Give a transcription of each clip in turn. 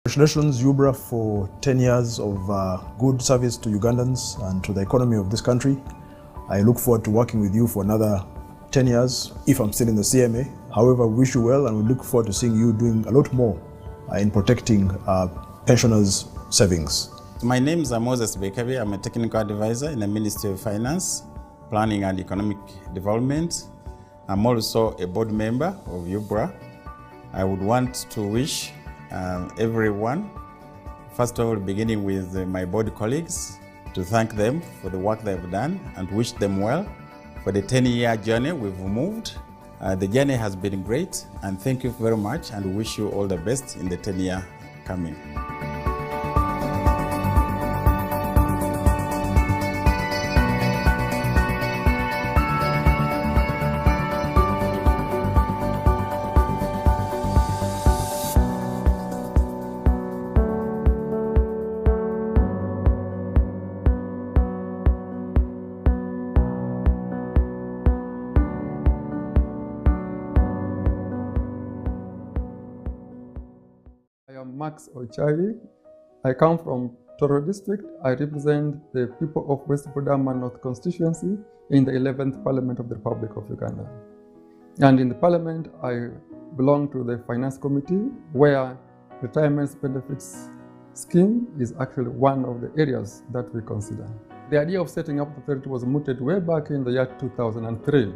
Congratulations, Ubra, for 10 years of good service to Ugandans and to the economy of this country. I look forward to working with you for another 10 years if I'm still in the CMA. However, we wish you well and we look forward to seeing you doing a lot more in protecting pensioners' savings. My name is Moses Bekabi. I'm a technical advisor in the Ministry of Finance, Planning and Economic Development. I'm also a board member of UBRA. I would want to wish everyone, first of all, beginning with my board colleagues, to thank them for the work they've done and wish them well for the 10-year journey we've moved. The journey has been great, and thank you very much, and wish you all the best in the 10-year coming. I am Max Ochai. I come from Toro District. I represent the people of West Budama North constituency in the 11th Parliament of the Republic of Uganda. And in the Parliament, I belong to the Finance Committee, where retirement benefits scheme is actually one of the areas that we consider. The idea of setting up the authority was mooted way back in the year 2003.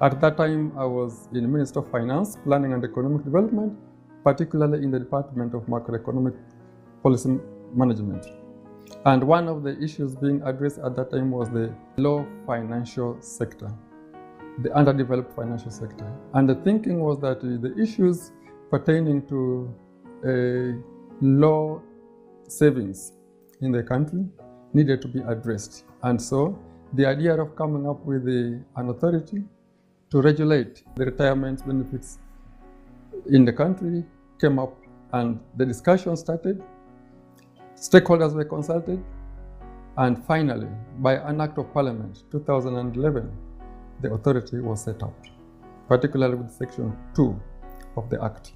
At that time, I was in Minister of Finance, Planning and Economic Development, particularly in the Department of Macroeconomic Policy Management. And one of the issues being addressed at that time was the low financial sector, the underdeveloped financial sector. And the thinking was that the issues pertaining to low savings in the country needed to be addressed. And so the idea of coming up with an authority to regulate the retirement benefits in the country came up, and the discussion started. Stakeholders were consulted, and finally, by an act of parliament, 2011, the authority was set up, particularly with section 2 of the act.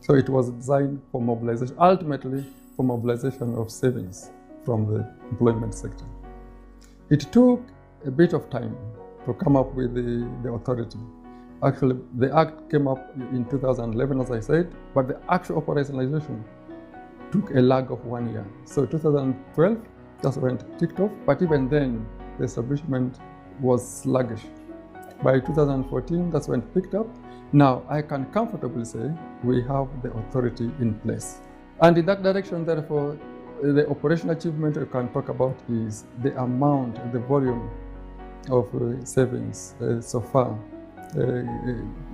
So it was designed for mobilization, ultimately for mobilization of savings from the employment sector. It took a bit of time to come up with the authority. Actually, the act came up in 2011, as I said, but the actual operationalization took a lag of 1 year. So 2012, that's when it kicked off, but even then, the establishment was sluggish. By 2014, that's when it picked up. Now, I can comfortably say we have the authority in place. And in that direction, therefore, the operational achievement we can talk about is the amount, the volume of savings so far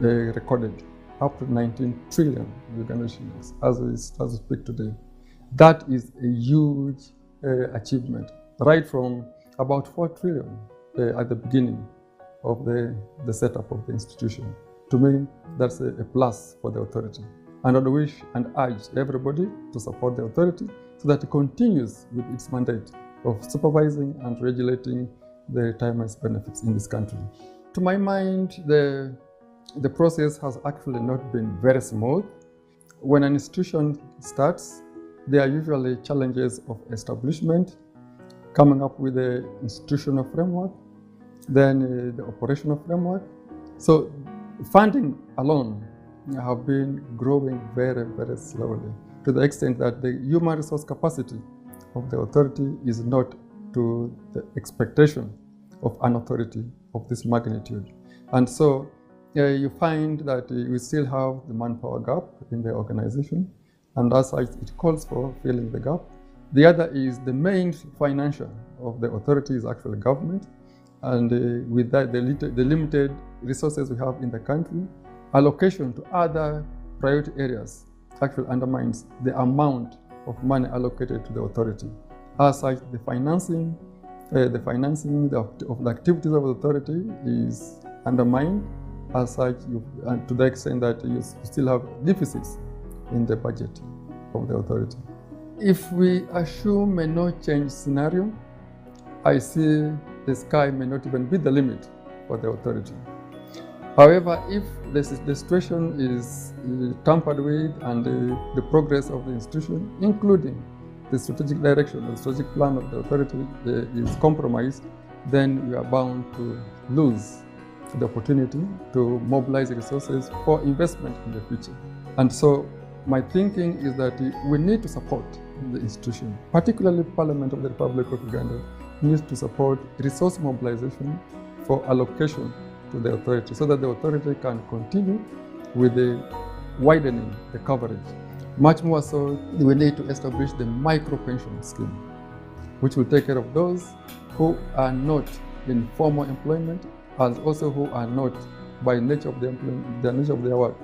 recorded, up to 19 trillion Ugandan shillings as we speak today. That is a huge achievement, right from about 4 trillion at the beginning of the setup of the institution. To me, that's a plus for the authority. And I wish and urge everybody to support the authority so that it continues with its mandate of supervising and regulating the retirement benefits in this country. To my mind, the process has actually not been very smooth. When an institution starts, there are usually challenges of establishment, coming up with the institutional framework, then the operational framework. So funding alone have been growing very, very slowly, to the extent that the human resource capacity of the authority is not to the expectation of an authority of this magnitude. And so you find that we still have the manpower gap in the organization, and as such, it calls for filling the gap. The other is the main financier of the authority is actually government, and with that, the limited resources we have in the country, allocation to other priority areas actually undermines the amount of money allocated to the authority. As such, the financing of the activities of the authority is undermined, as such, and to the extent that you still have deficits in the budget of the authority. If we assume a no-change scenario, I see the sky may not even be the limit for the authority. However, if the situation is tampered with and the progress of the institution, including the strategic direction or the strategic plan of the authority is compromised, then we are bound to lose the opportunity to mobilize resources for investment in the future. And so my thinking is that we need to support the institution, particularly Parliament of the Republic of Uganda needs to support resource mobilization for allocation to the authority so that the authority can continue with the widening the coverage. Much more so, we need to establish the micro pension scheme, which will take care of those who are not in formal employment and also who are not, by nature of the nature of their work,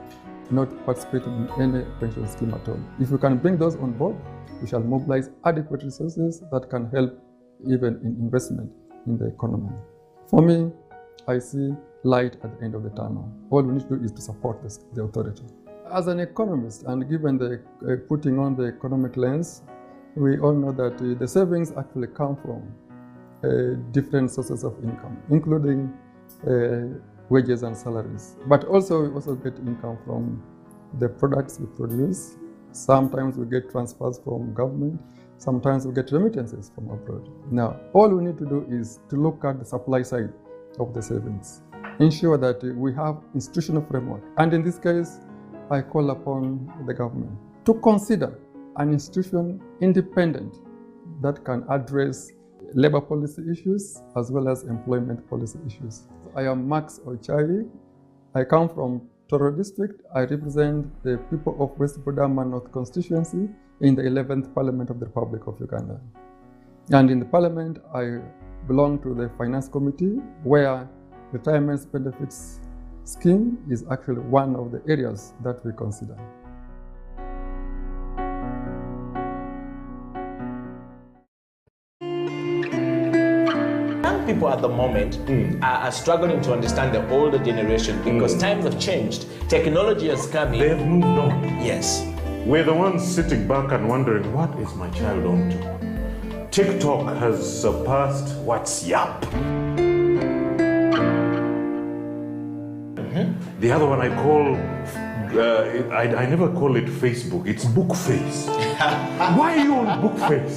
not participating in any pension scheme at all. If we can bring those on board, we shall mobilize adequate resources that can help even in investment in the economy. For me, I see light at the end of the tunnel. All we need to do is to support the authority. As an economist, and given the putting on the economic lens, we all know that the savings actually come from different sources of income, including wages and salaries. But also, we also get income from the products we produce. Sometimes we get transfers from government. Sometimes we get remittances from abroad. Now, all we need to do is to look at the supply side of the savings, ensure that we have institutional framework. And in this case, I call upon the government to consider an institution independent that can address labor policy issues as well as employment policy issues. I am Max Ochai. I come from Toro District. I represent the people of West Budama North constituency in the 11th Parliament of the Republic of Uganda. And in the Parliament, I belong to the Finance Committee, where retirement benefits scheme is actually one of the areas that we consider. Young people at the moment are struggling to understand the older generation because times have changed. Technology has come in. They have moved on. Yes. We're the ones sitting back and wondering, what is my child on to? TikTok has surpassed WhatsApp. The other one I call, I never call it Facebook, it's Bookface. Why are you on Bookface?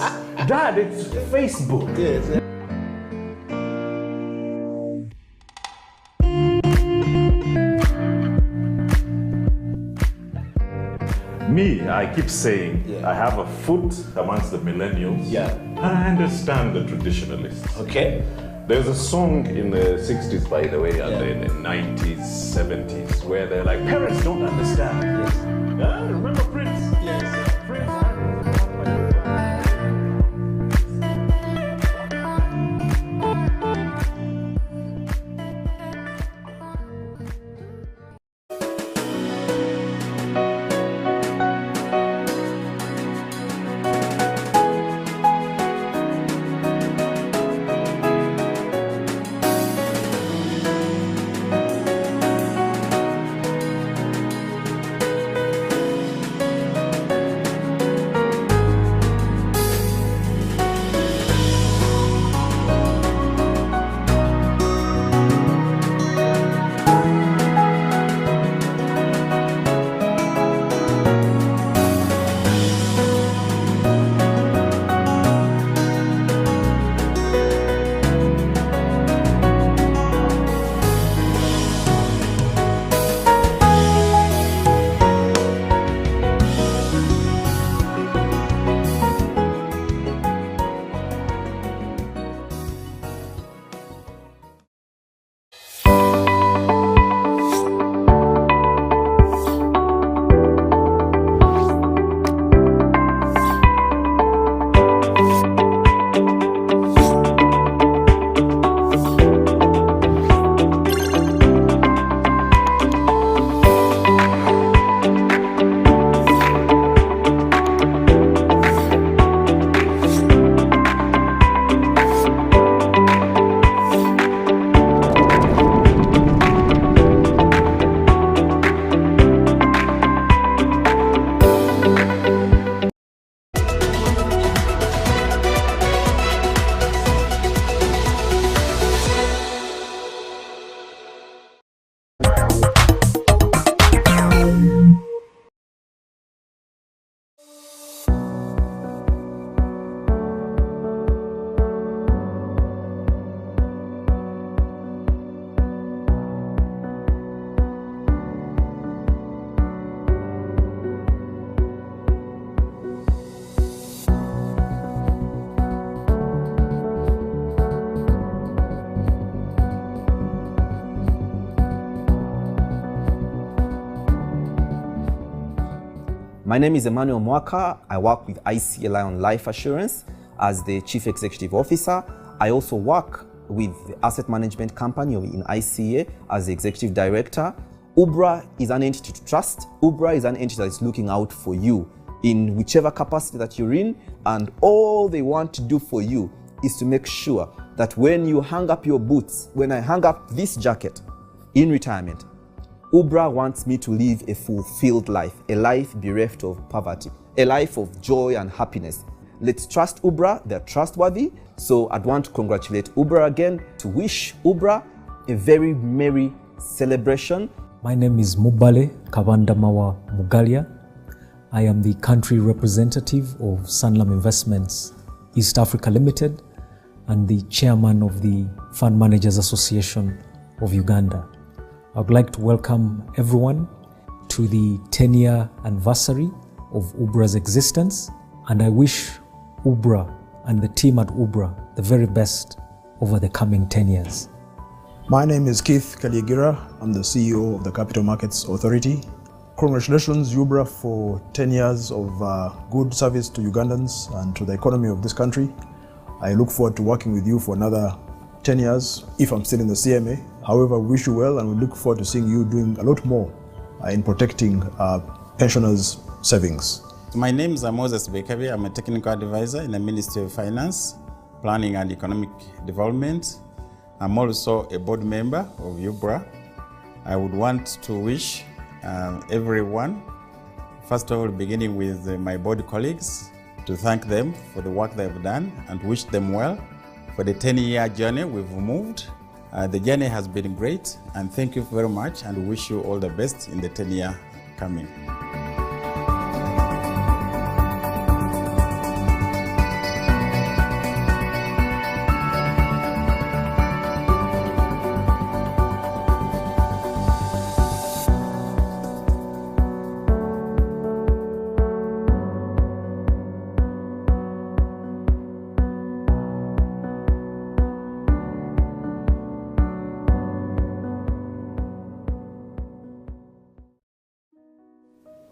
Dad, it's Facebook. Yes. Me, I keep saying, I have a foot amongst the millennials. Yeah. I understand the traditionalists. Okay. There's a song in the 60s, by the way, and in the 90s, 70s, where they're like, parents don't understand. Yes. Remember Prince? Yes. Prince. My name is Emmanuel Mwaka. I work with ICLI on Life Assurance as the Chief Executive Officer. I also work with the asset management company in ICA as the Executive Director. UBRA is an entity to trust. UBRA is an entity that is looking out for you in whichever capacity that you're in, and all they want to do for you is to make sure that when you hang up your boots, when I hang up this jacket in retirement, UBRA wants me to live a fulfilled life, a life bereft of poverty, a life of joy and happiness. Let's trust UBRA, they're trustworthy. So I'd want to congratulate UBRA again, to wish UBRA a very merry celebration. My name is Mubale Kavandamawa Mugalia. I am the country representative of Sanlam Investments East Africa Limited and the chairman of the Fund Managers Association of Uganda. I would like to welcome everyone to the 10-year anniversary of UBRA's existence, and I wish UBRA and the team at UBRA the very best over the coming 10 years. My name is Keith Kaliegira. I'm the CEO of the Capital Markets Authority. Congratulations, UBRA, for 10 years of good service to Ugandans and to the economy of this country. I look forward to working with you for another 10 years if I'm still in the CMA. However, we wish you well, and we look forward to seeing you doing a lot more in protecting pensioners' savings. My name is Moses Bekabe. I'm a technical advisor in the Ministry of Finance, Planning and Economic Development. I'm also a board member of UBRA. I would want to wish everyone, first of all, beginning with my board colleagues, to thank them for the work they've done and wish them well for the 10-year journey we've moved. The journey has been great, and thank you very much, and wish you all the best in the 10-year coming.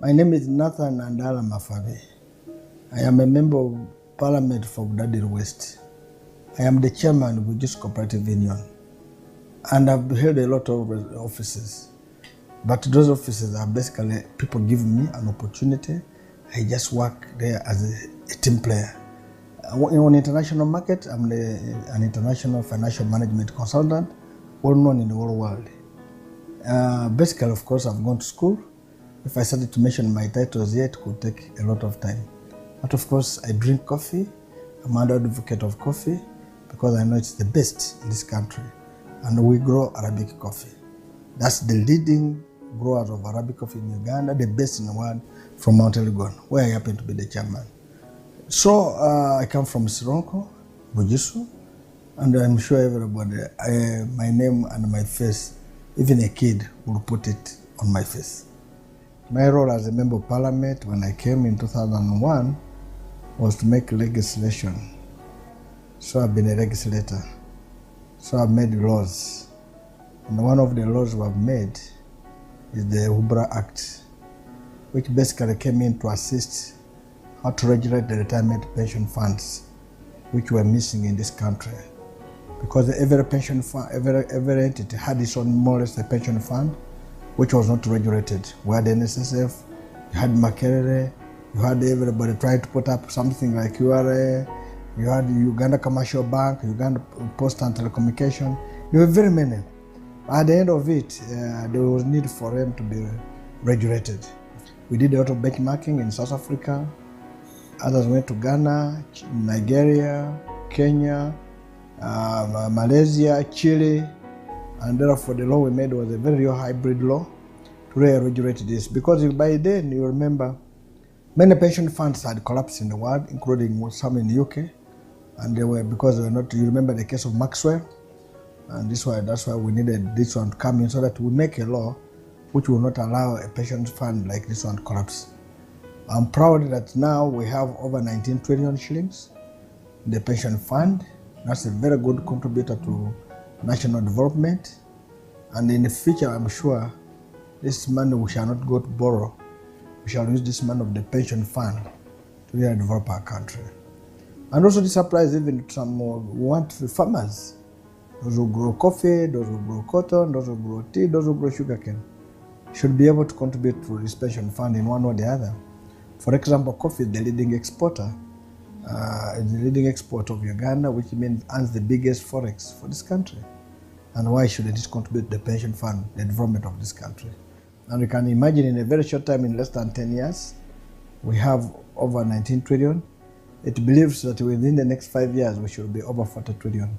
My name is Nathan Andala Mafabe. I am a member of Parliament for Budadiri West. I am the chairman of Bujusu Cooperative Union, and I've held a lot of offices. But those offices are basically people give me an opportunity. I just work there as a team player. On the international market, I'm an international financial management consultant, well known in the whole world. Basically, of course, I've gone to school. If I started to mention my titles here, it could take a lot of time. But of course, I drink coffee. I'm an advocate of coffee because I know it's the best in this country. And we grow Arabic coffee. That's the leading growers of Arabic coffee in Uganda, the best in the world, from Mount Elgon, where I happen to be the chairman. So I come from Sironko, Bujusu, and I'm sure everybody, my name and my face, even a kid will put it on my face. My role as a member of parliament when I came in 2001 was to make legislation. So I've been a legislator. So I've made laws. And one of the laws we've made is the UBRA Act, which basically came in to assist how to regulate the retirement pension funds, which were missing in this country. Because every pension fund, every entity had its own, more or less, a pension fund, which was not regulated. We had NSSF, you had Makerere, you had everybody trying to put up something like URA, you had Uganda Commercial Bank, Uganda Post and Telecommunication. There were very many. At the end of it, there was need for them to be regulated. We did a lot of benchmarking in South Africa. Others went to Ghana, Nigeria, Kenya, Malaysia, Chile. And therefore the law we made was a very hybrid law to regulate this. Because by then, you remember, many pension funds had collapsed in the world, including some in the UK. And they were, because they were not, you remember the case of Maxwell? And that's why we needed this one to come in, so that we make a law which will not allow a pension fund like this one to collapse. I'm proud that now we have over 19 trillion shillings in the pension fund. That's a very good contributor to national development, and in the future I'm sure this money we shall not go to borrow. we shall use this money of the pension fund to really develop our country. And also this applies even to some farmers, those who grow coffee, those who grow cotton, those who grow tea, those who grow sugarcane, should be able to contribute to this pension fund in one or the other. For example, coffee is the leading exporter. It's the leading export of Uganda, which means earns the biggest forex for this country. And why should it contribute to the pension fund, the development of this country? And we can imagine in a very short time, in less than 10 years, we have over 19 trillion. It believes that within the next 5 years, we should be over 40 trillion.